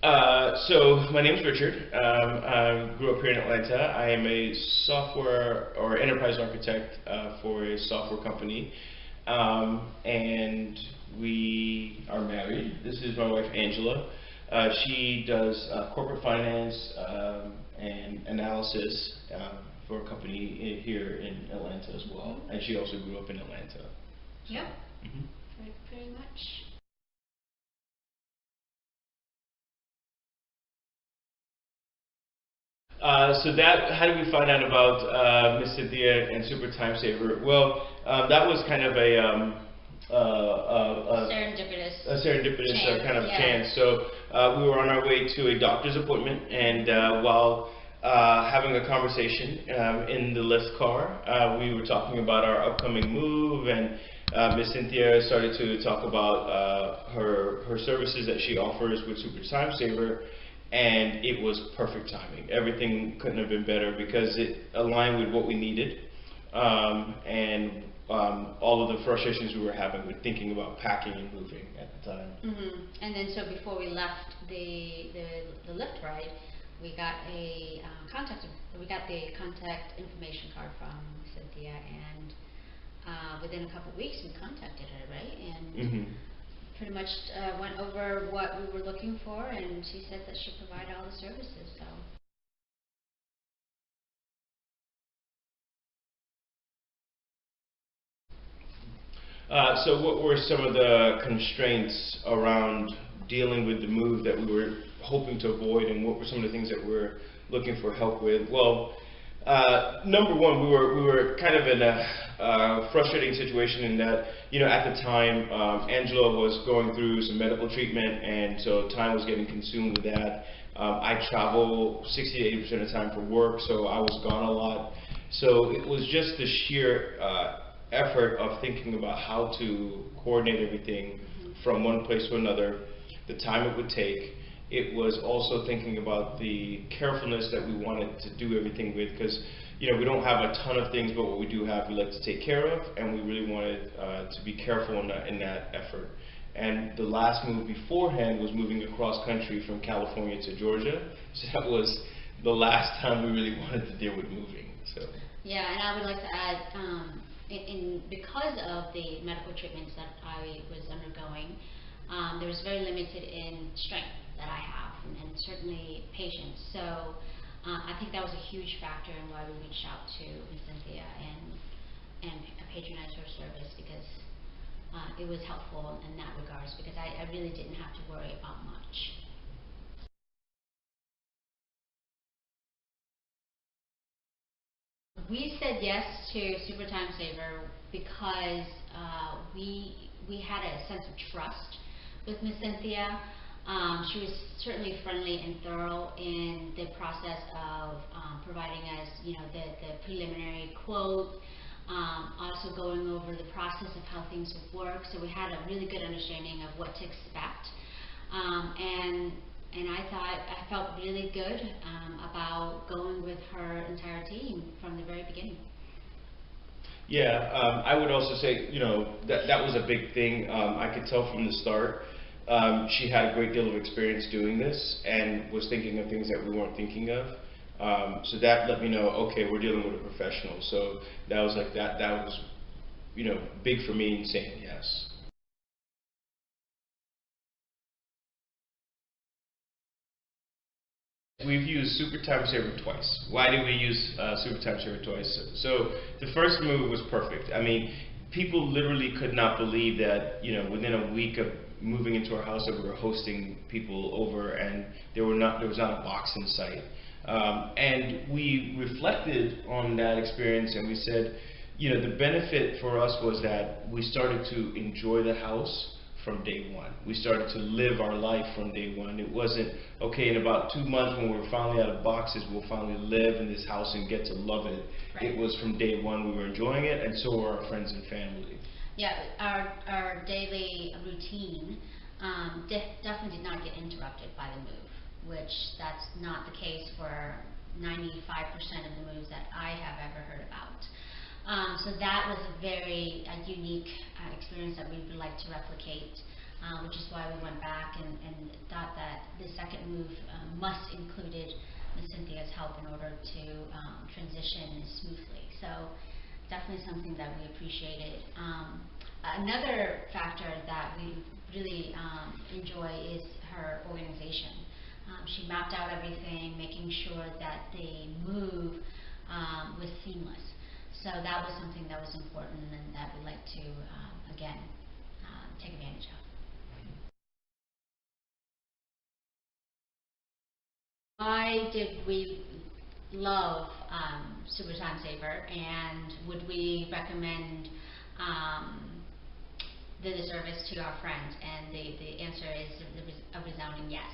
So my name is Richard. I grew up here in Atlanta. I am a software or enterprise architect for a software company, and we are married. This is my wife Angela. She does corporate finance and analysis for a company here in Atlanta as well, and she also grew up in Atlanta. So, Yep. mhm. Pretty much. How did we find out about Miss Cynthia and Super Time Saver? Well, that was kind of Serendipitous. a serendipitous Chance, kind of yeah. chance. So we were on our way to a doctor's appointment, and while having a conversation in the Lyft car, we were talking about our upcoming move, and Miss Cynthia started to talk about her services that she offers with Super Time Saver, and it was perfect timing. Everything couldn't have been better because it aligned with what we needed, and all of the frustrations we were having with thinking about packing and moving at the time. And then so before we left the Lyft ride, we got we got the contact information card from Cynthia, and within a couple of weeks we contacted her, right? And pretty much went over what we were looking for, and she said that she'd provide all the services. So. So what were some of the constraints around dealing with the move that we were hoping to avoid, and what were some of the things that we're looking for help with? Well, number one, we were kind of in a frustrating situation in that, at the time, Angela was going through some medical treatment, and so time was getting consumed with that. I travel 60 to 80% of the time for work, so I was gone a lot. So it was just the sheer effort of thinking about how to coordinate everything from one place to another, the time it would take. It was also thinking about the carefulness that we wanted to do everything with, because we don't have a ton of things, but what we do have we like to take care of, and we really wanted to be careful in that effort. And the last move beforehand was moving across country from California to Georgia, so that was the last time we really wanted to deal with moving. So. Yeah, and I would like to add, because of the medical treatments that I was undergoing, there was very limited in strength that I have, and certainly patience. So I think that was a huge factor in why we reached out to Ms. Cynthia and patronized her service, because it was helpful in that regards, because I really didn't have to worry about much. We said yes to Super Time Saver because we had a sense of trust with Ms. Cynthia. She was certainly friendly and thorough in the process of providing us, the preliminary quote, also going over the process of how things would work. So we had a really good understanding of what to expect, and I felt really good about going with her entire team from the very beginning. Yeah, I would also say, that was a big thing. I could tell from the start. She had a great deal of experience doing this and was thinking of things that we weren't thinking of. So that let me know, okay, we're dealing with a professional. So that was like that was, big for me in saying yes. We've used Super Time Saver twice. Why did we use Super Time Saver twice? So the first move was perfect. I mean, people literally could not believe that, within a week of moving into our house that we were hosting people over, and there was not a box in sight. And we reflected on that experience, and we said, the benefit for us was that we started to enjoy the house from day one. We started to live our life from day one. It wasn't, okay, in about 2 months when we're finally out of boxes, we'll finally live in this house and get to love it. Right. It was from day one we were enjoying it, and so were our friends and family. Yeah, our daily routine definitely did not get interrupted by the move, which that's not the case for 95% of the moves that I have ever heard about. So that was a very unique experience that we would like to replicate which is why we went back and thought that the second move must included Ms. Cynthia's help in order to transition smoothly. So definitely something that we appreciated. Another factor that we really enjoy is her organization. She mapped out everything, making sure that the move was seamless. So that was something that was important and that we'd like to, again, take advantage of. Why did we love Super Time Saver, and would we recommend the service to our friends? And the answer is a resounding yes.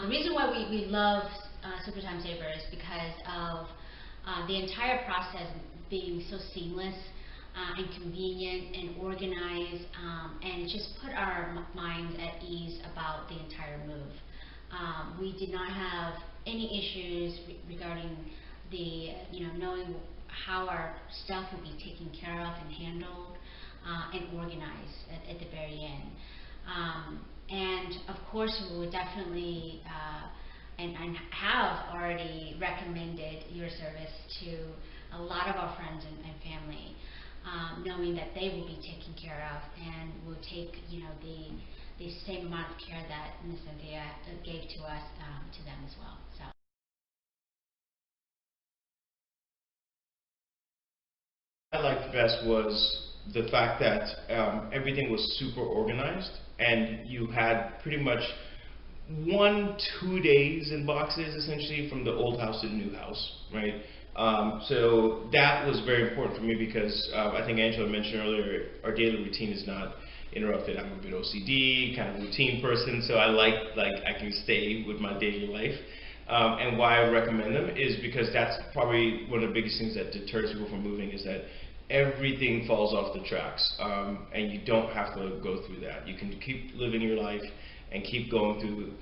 The reason why we love Super Time Saver is because of the entire process being so seamless and convenient and organized, and it just put our minds at ease about the entire move. We did not have any issues regarding the, knowing how our stuff would be taken care of and handled and organized at the very end. And of course, we would definitely and have already recommended your service to a lot of our friends and family, knowing that they will be taken care of and will take, the same amount of care that Ms. Cynthia gave to us, to them as well. So. What I liked best was the fact that everything was super organized, and you had pretty much 1-2 days in boxes essentially from the old house to the new house, right? So that was very important for me because I think Angela mentioned earlier, our daily routine is not interrupted. I'm a bit OCD, kind of routine person, so I like I can stay with my daily life. And why I recommend them is because that's probably one of the biggest things that deters people from moving, is that everything falls off the tracks, and you don't have to go through that. You can keep living your life and keep going through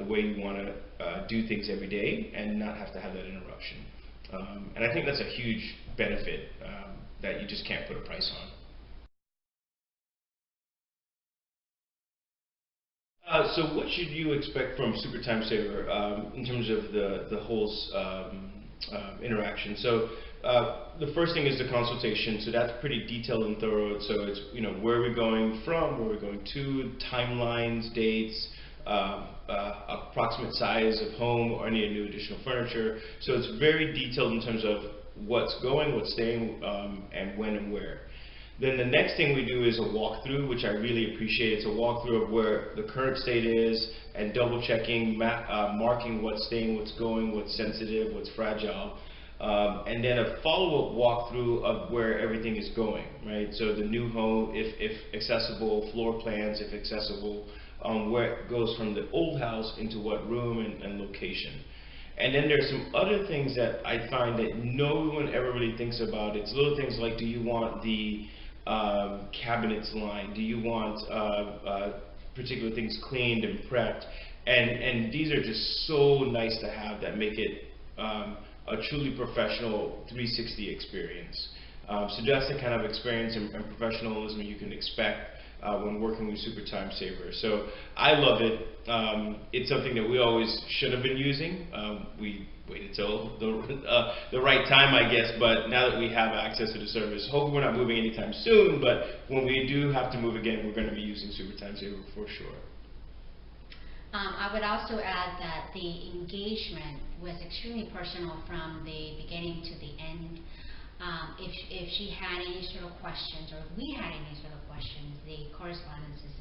the way you want to do things every day and not have to have that interruption. And I think that's a huge benefit that you just can't put a price on. So what should you expect from Super Time Saver in terms of the whole interaction? So the first thing is the consultation. So that's pretty detailed and thorough. So it's where we're going from, where we're going to, timelines, dates, approximate size of home, or any new additional furniture. So it's very detailed in terms of what's going, what's staying, and when and where. Then the next thing we do is a walkthrough, which I really appreciate. It's a walkthrough of where the current state is and double checking, marking what's staying, what's going, what's sensitive, what's fragile. And then a follow-up walkthrough of where everything is going, right? So the new home, if accessible, floor plans, if accessible, where it goes from the old house into what room and location. And then there's some other things that I find that no one ever really thinks about. It's little things like, do you want the cabinets lined? Do you want particular things cleaned and prepped? And these are just so nice to have, that make it a truly professional 360 experience. So that's the kind of experience and professionalism you can expect when working with Super Time Saver. So I love it. It's something that we always should have been using. We waited till the right time, I guess, but now that we have access to the service, hopefully we're not moving anytime soon, but when we do have to move again, we're going to be using Super Time Saver for sure. I would also add that the engagement was extremely personal from the beginning to the end. If she had any sort of questions, or if we had any sort of questions, the correspondence is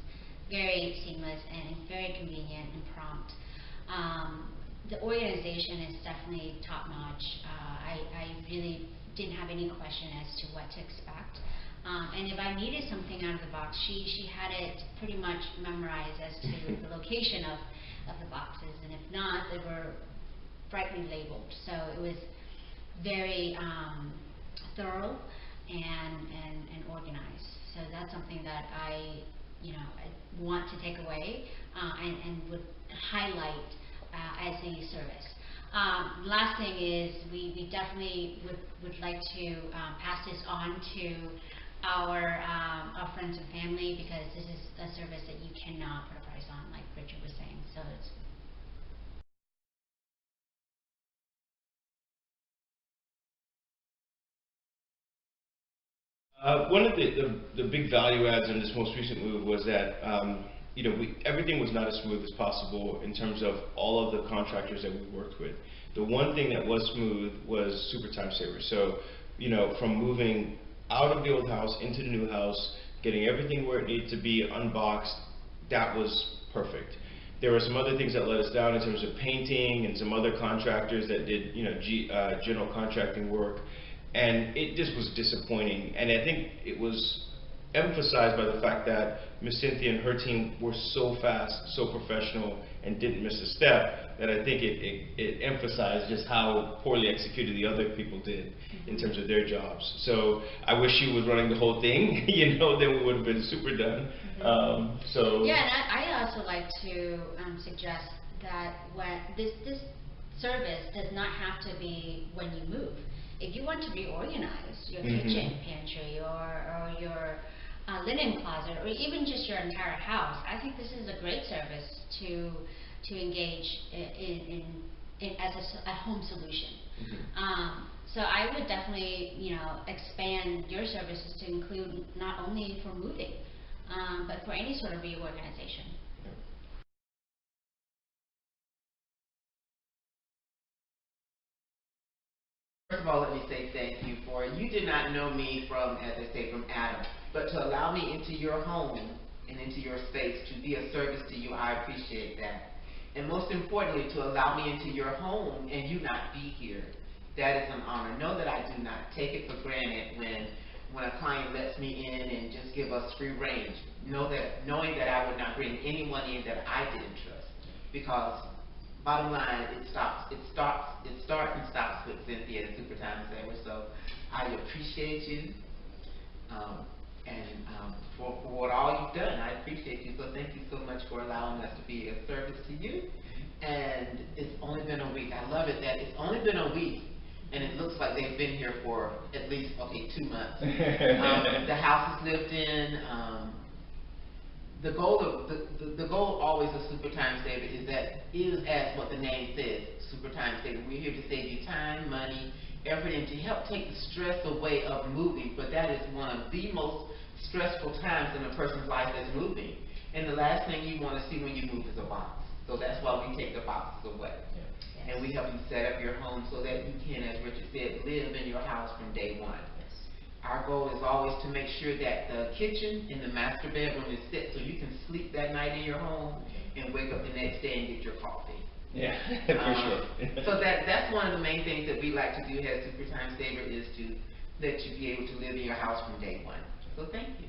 very seamless and very convenient and prompt. The organization is definitely top-notch. I really didn't have any question as to what to expect. And if I needed something out of the box, she had it pretty much memorized as to the location of the boxes, and if not, they were brightly labeled. So it was very thorough and organized. So that's something that I want to take away and would highlight as a service. Last thing is we definitely would like to pass this on to our friends and family, because this is a service that you cannot put a price on, like Richard was saying. So it's one of the big value adds in this most recent move was that everything was not as smooth as possible in terms of all of the contractors that we worked with. The one thing that was smooth was super time saver. So from moving out of the old house into the new house, getting everything where it needed to be unboxed, that was perfect. There were some other things that let us down in terms of painting and some other contractors that did general contracting work. And it just was disappointing. And I think it was emphasized by the fact that Miss Cynthia and her team were so fast, so professional, and didn't miss a step, that I think it emphasized just how poorly executed the other people did in terms of their jobs. So I wish she was running the whole thing, then we would have been super done. Yeah, and I also like to suggest that when this service does not have to be when you move. If you want to reorganize your kitchen, pantry, or your linen closet, or even just your entire house, I think this is a great service to engage in as a home solution. So I would definitely expand your services to include not only for moving, but for any sort of reorganization. First of all, let me say thank you for, you did not know me from, as I say, from Adam, but to allow me into your home and into your space to be a service to you, I appreciate that. And most importantly, to allow me into your home and you not be here, that is an honor. Know that I do not take it for granted when a client lets me in and just give us free range. Knowing that I would not bring anyone in that I didn't trust, because bottom line, it starts and stops with Cynthia and Super Time Saver. So I appreciate you, for what all you've done. I appreciate you. So thank you so much for allowing us to be a service to you. And it's only been a week. I love it that it's only been a week, and it looks like they've been here for at least 2 months. The house is lived in. The goal always of Super Time Saver is as what the name says, Super Time Saver. We're here to save you time, money, effort, and to help take the stress away of moving. But that is one of the most stressful times in a person's life that's moving. And the last thing you want to see when you move is a box. So that's why we take the boxes away. Yeah. Yes. And we help you set up your home so that you can, as Richard said, live in your house from day one. Our goal is always to make sure that the kitchen and the master bedroom is set so you can sleep that night in your home and wake up the next day and get your coffee. Yeah, for sure. So that's one of the main things that we like to do as Super Time Saver, is to let you be able to live in your house from day one. So thank you.